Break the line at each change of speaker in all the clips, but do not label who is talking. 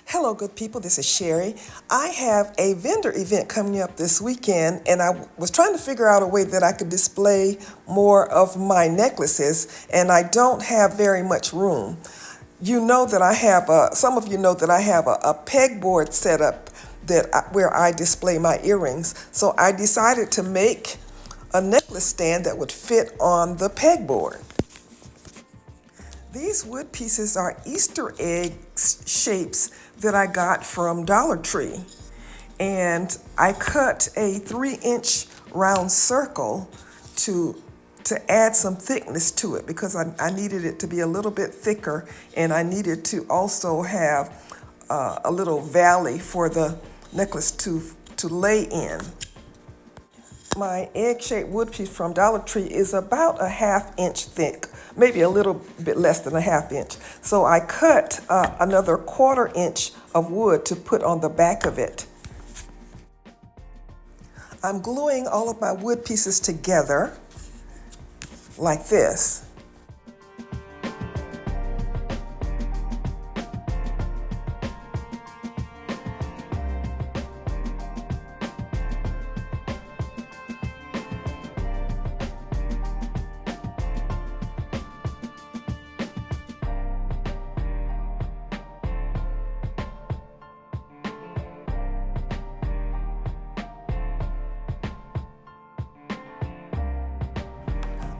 Hello, good people. This is Sherry. I have a vendor event coming up this weekend, and I was trying to figure out a way that I could display more of my necklaces, and I don't have very much room. You know that I have some of you know that I have a pegboard set up where I display my earrings. So I decided to make a necklace stand that would fit on the pegboard. These wood pieces are Easter egg shapes that I got from Dollar Tree. And I cut a 3-inch round circle to add some thickness to it because I needed it to be a little bit thicker, and I needed to also have a little valley for the necklace to lay in. My egg-shaped wood piece from Dollar Tree is about a 1/2 inch thick, maybe a little bit less than a 1/2 inch. So I cut another 1/4 inch of wood to put on the back of it. I'm gluing all of my wood pieces together like this.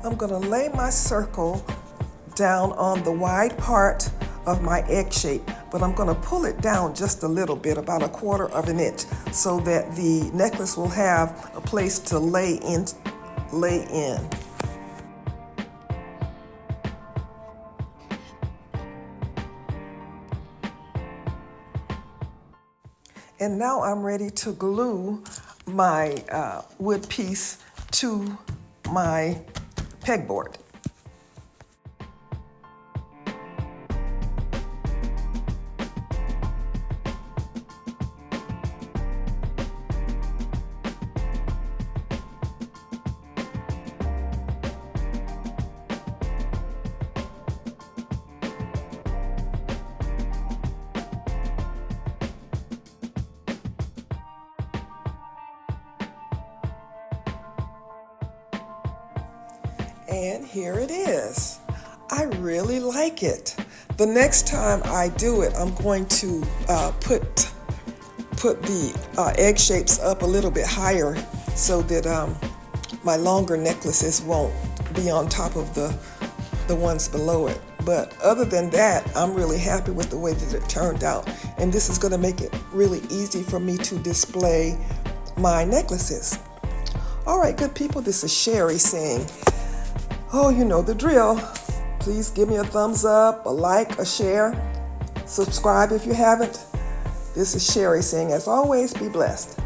I'm going to lay my circle down on the wide part of my egg shape, but I'm going to pull it down just a little bit, about 1/4 inch, so that the necklace will have a place to lay in. And now I'm ready to glue my wood piece to my pegboard. And here it is. I really like it. The next time I do it, I'm going to put the egg shapes up a little bit higher so that my longer necklaces won't be on top of the ones below it. But other than that, I'm really happy with the way that it turned out. And this is going to make it really easy for me to display my necklaces. All right, good people, this is Sherry saying, oh, you know the drill. Please give me a thumbs up, a like, a share. Subscribe if you haven't. This is Sherry saying, as always, be blessed.